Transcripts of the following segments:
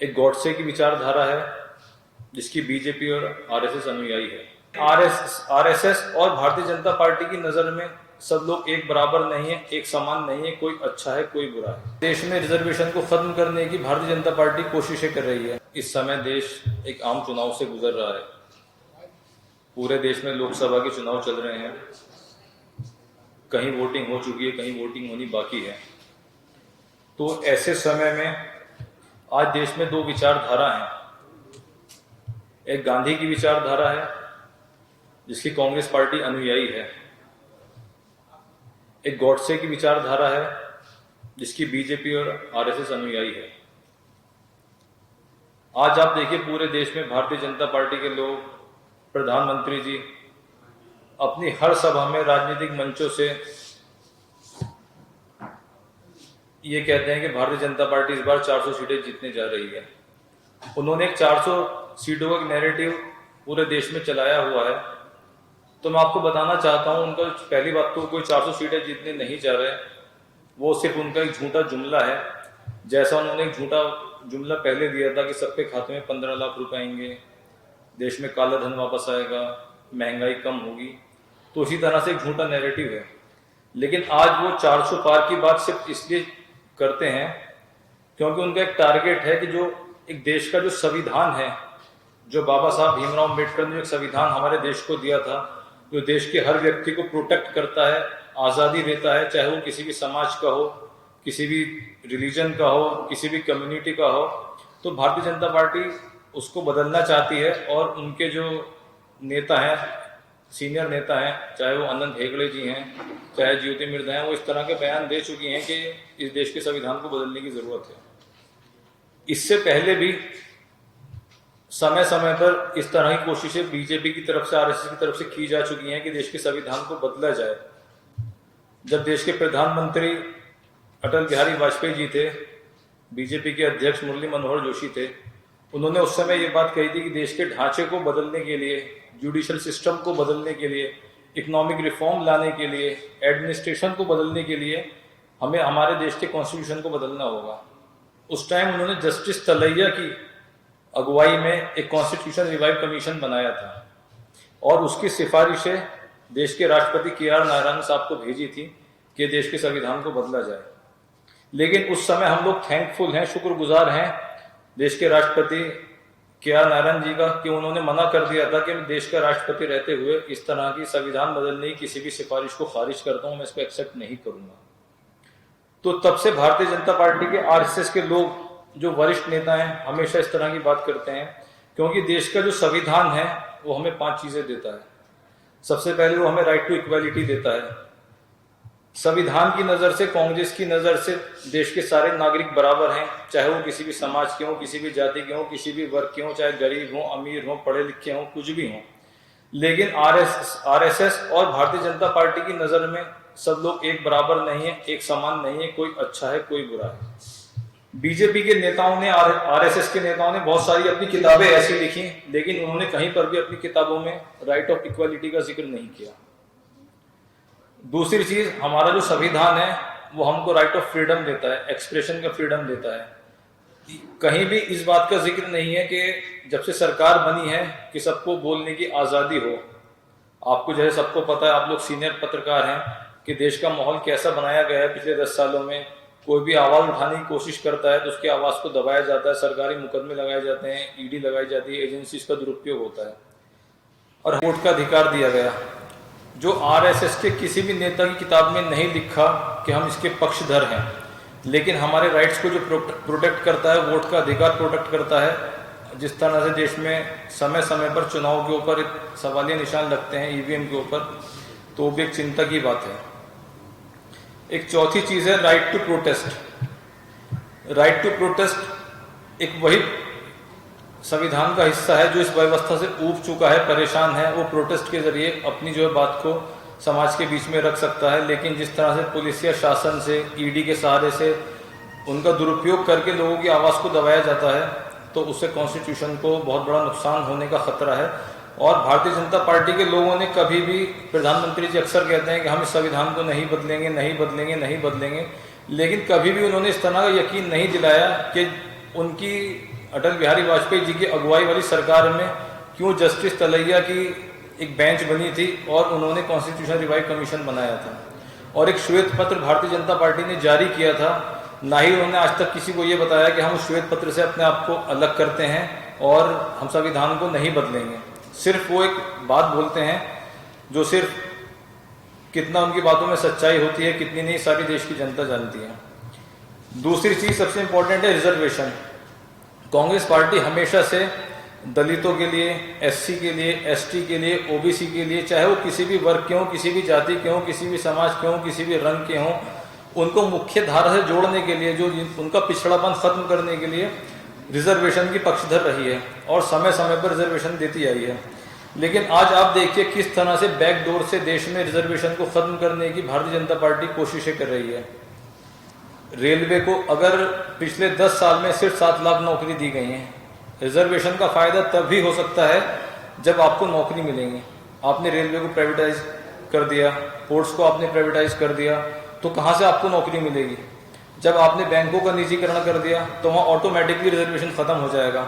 एक गॉडसे की विचारधारा है जिसकी बीजेपी और आरएसएस अनुयायी है। आरएसएस और भारतीय जनता पार्टी की नजर में सब लोग एक बराबर नहीं है, एक समान नहीं है, कोई अच्छा है कोई बुरा है। देश में रिजर्वेशन को खत्म करने की भारतीय जनता पार्टी कोशिशें कर रही है। इस समय देश एक आम चुनाव से गुजर रहा है। पूरे देश में लोकसभा के चुनाव चल रहे हैं। कहीं वोटिंग हो चुकी है, कहीं वोटिंग होनी बाकी है। तो ऐसे समय में आज देश में दो विचारधारा हैं। एक गांधी की विचारधारा है जिसकी कांग्रेस पार्टी अनुयायी है। एक गॉडसे की विचारधारा है जिसकी बीजेपी और आरएसएस अनुयायी है। आज आप देखिए पूरे देश में भारतीय जनता पार्टी के लोग, प्रधानमंत्री जी अपनी हर सभा में राजनीतिक मंचों से ये कहते हैं कि भारतीय जनता पार्टी इस बार 400 सीटें जीतने जा रही है। उन्होंने एक 400 सीटों का नैरेटिव पूरे देश में चलाया हुआ है। तो मैं आपको बताना चाहता हूं, उनका पहली बात तो कोई 400 सीटें जीतने नहीं जा रहे, वो सिर्फ उनका एक झूठा जुमला है। जैसा उन्होंने एक झूठा जुमला पहले दिया था कि सबके खाते में 15 लाख रुपए आएंगे, देश में काला धन वापस आएगा, महंगाई कम होगी, तो उसी तरह से एक झूठा नैरेटिव है। लेकिन आज वो 400 पार की बात सिर्फ इसलिए करते हैं क्योंकि उनका एक टारगेट है कि जो एक देश का जो संविधान है, जो बाबा साहब भीमराव अम्बेडकर ने एक संविधान हमारे देश को दिया था, जो देश के हर व्यक्ति को प्रोटेक्ट करता है, आज़ादी देता है, चाहे वो किसी भी समाज का हो, किसी भी रिलीजन का हो, किसी भी कम्युनिटी का हो, तो भारतीय जनता पार्टी उसको बदलना चाहती है। और उनके जो नेता हैं, सीनियर नेता हैं, चाहे वो अनंत हेगड़े जी हैं, चाहे ज्योति मिर्धा हैं, वो इस तरह के बयान दे चुकी हैं कि इस देश के संविधान को बदलने की जरूरत है। इससे पहले भी समय समय पर इस तरह की कोशिशें बीजेपी की तरफ से, आरएसएस की तरफ से की जा चुकी हैं कि देश के संविधान को बदला जाए। जब देश के प्रधानमंत्री अटल बिहारी वाजपेयी जी थे, बीजेपी के अध्यक्ष मुरली मनोहर जोशी थे, उन्होंने उस समय ये बात कही थी कि देश के ढांचे को बदलने के लिए, जुडिशियल सिस्टम को बदलने के लिए, इकोनॉमिक रिफॉर्म लाने के लिए, एडमिनिस्ट्रेशन को बदलने के लिए हमें हमारे देश के कॉन्स्टिट्यूशन को बदलना होगा। उस टाइम उन्होंने जस्टिस तलैया की अगुवाई में एक कॉन्स्टिट्यूशन रिवाइव कमीशन बनाया था और उसकी सिफारिशें देश के राष्ट्रपति के.आर. नारायण साहब को भेजी थी कि देश के संविधान को बदला जाए। लेकिन उस समय हम लोग थैंकफुल हैं, शुक्रगुजार हैं देश के राष्ट्रपति के.आर. नारायण जी का कि उन्होंने मना कर दिया था कि मैं देश का राष्ट्रपति रहते हुए इस तरह की संविधान बदलने की किसी भी सिफारिश को खारिज करता हूं, मैं इसको एक्सेप्ट नहीं करूंगा। तो तब से भारतीय जनता पार्टी के, आरएसएस के लोग, जो वरिष्ठ नेता हैं, हमेशा इस तरह की बात करते हैं क्योंकि देश का जो संविधान है वो हमें 5 चीजें देता है। सबसे पहले वो हमें राइट टू इक्वालिटी देता है। संविधान की नजर से, कांग्रेस की नजर से देश के सारे नागरिक बराबर हैं, चाहे वो किसी भी समाज के हों, किसी भी जाति के हों, किसी भी वर्ग के हों, चाहे गरीब हों, अमीर हों, पढ़े लिखे हों, कुछ भी हों। लेकिन आरएसएस और भारतीय जनता पार्टी की नजर में सब लोग एक बराबर नहीं है, एक समान नहीं है, कोई अच्छा है कोई बुरा है। बीजेपी के नेताओं ने, आरएसएस के नेताओं ने बहुत सारी अपनी किताबें ऐसी लिखी, लेकिन उन्होंने कहीं पर भी अपनी किताबों में राइट ऑफ इक्वालिटी का जिक्र नहीं किया। दूसरी चीज, हमारा जो संविधान है वो हमको राइट ऑफ फ्रीडम देता है, एक्सप्रेशन का फ्रीडम देता है। कहीं भी इस बात का जिक्र नहीं है कि जब से सरकार बनी है कि सबको बोलने की आजादी हो। आपको जैसे सबको पता है, आप लोग सीनियर पत्रकार हैं, कि देश का माहौल कैसा बनाया गया है पिछले 10 सालों में। कोई भी आवाज उठाने की कोशिश करता है तो उसकी आवाज को दबाया जाता है, सरकारी मुकदमे लगाए जाते हैं, ईडी लगाई जाती है, एजेंसीज का दुरुपयोग होता है और वोट का अधिकार दिया गया, जो आरएसएस के किसी भी नेता की किताब में नहीं लिखा कि हम इसके पक्षधर हैं। लेकिन हमारे राइट्स को जो प्रोटेक्ट करता है, वोट का अधिकार प्रोटेक्ट करता है। जिस तरह से देश में समय समय पर चुनाव के ऊपर सवालिया निशान लगते हैं, ईवीएम के ऊपर, तो वो भी एक चिंता की बात है। एक चौथी चीज है right to protest. Right to protest एक वही संविधान का हिस्सा है जो इस व्यवस्था से ऊब चुका है, परेशान है। वो प्रोटेस्ट के जरिए अपनी जो है बात को समाज के बीच में रख सकता है। लेकिन जिस तरह से पुलिसिया शासन से, ईडी के सहारे से उनका दुरुपयोग करके लोगों की आवाज को दबाया जाता है, तो उससे कॉन्स्टिट्यूशन को बहुत बड़ा नुकसान होने का खतरा है। और भारतीय जनता पार्टी के लोगों ने कभी भी, प्रधानमंत्री जी अक्सर कहते हैं कि हम इस संविधान को नहीं बदलेंगे, नहीं बदलेंगे, नहीं बदलेंगे, लेकिन कभी भी उन्होंने इस तरह का यकीन नहीं दिलाया कि उनकी अटल बिहारी वाजपेयी जी की अगुवाई वाली सरकार में क्यों जस्टिस तलैया की एक बेंच बनी थी और उन्होंने कॉन्स्टिट्यूशन रिवाइव कमीशन बनाया था और एक श्वेत पत्र भारतीय जनता पार्टी ने जारी किया था। ना ही उन्होंने आज तक किसी को ये बताया कि हम उस श्वेत पत्र से अपने आप को अलग करते हैं और हम संविधान को नहीं बदलेंगे। सिर्फ वो एक बात बोलते हैं जो सिर्फ कितना उनकी बातों में सच्चाई होती है कितनी नहीं सारी देश की जनता जानती है। दूसरी चीज सबसे इंपॉर्टेंट है रिजर्वेशन। कांग्रेस पार्टी हमेशा से दलितों के लिए, एससी के लिए, एसटी के लिए, ओबीसी के लिए, चाहे वो किसी भी वर्ग के हों, किसी भी जाति के हों, किसी भी समाज के हों, किसी भी रंग के हों, उनको मुख्य धारा से जोड़ने के लिए, जो उनका पिछड़ापन खत्म करने के लिए रिजर्वेशन की पक्षधर रही है और समय समय पर रिजर्वेशन देती आई है। लेकिन आज आप देखिए किस तरह से बैकडोर से देश में रिजर्वेशन को खत्म करने की भारतीय जनता पार्टी कोशिशें कर रही है। रेलवे को अगर पिछले 10 साल में सिर्फ 7 लाख नौकरी दी गई है, रिजर्वेशन का फायदा तब भी हो सकता है जब आपको नौकरी मिलेंगी। आपने रेलवे को प्राइवेटाइज कर दिया, पोर्ट्स को आपने प्राइवेटाइज कर दिया, तो कहाँ से आपको नौकरी मिलेगी? जब आपने बैंकों का निजीकरण कर दिया तो वहाँ ऑटोमेटिकली रिजर्वेशन खत्म हो जाएगा।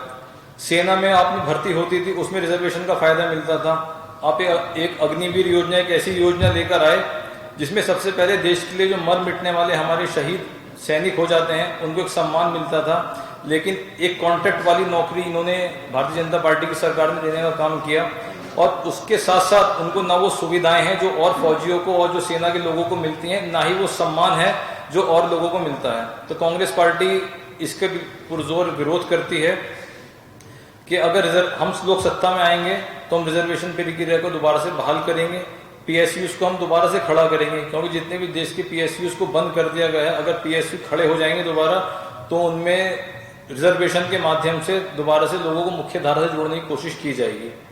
सेना में आपने भर्ती होती थी, उसमें रिजर्वेशन का फायदा मिलता था। आप एक अग्निवीर योजना, एक ऐसी योजना लेकर आए जिसमें सबसे पहले देश के लिए जो मर मिटने वाले हमारे शहीद सैनिक हो जाते हैं उनको एक सम्मान मिलता था। लेकिन एक कॉन्ट्रैक्ट वाली नौकरी इन्होंने भारतीय जनता पार्टी की सरकार ने देने का काम किया और उसके साथ साथ उनको ना वो सुविधाएं हैं जो और फौजियों को और जो सेना के लोगों को मिलती हैं, ना ही वो सम्मान है जो और लोगों को मिलता है। तो कांग्रेस पार्टी इसके पुरजोर विरोध करती है कि अगर हम लोग सत्ता में आएंगे तो हम रिजर्वेशन प्रक्रिया को दोबारा से बहाल करेंगे, पीएसयूज को हम दोबारा से खड़ा करेंगे, क्योंकि जितने भी देश के पीएसयूज को बंद कर दिया गया है, अगर पीएसयू खड़े हो जाएंगे दोबारा तो उनमें रिजर्वेशन के माध्यम से दोबारा से लोगों को मुख्य धारा से जोड़ने की कोशिश की जाएगी।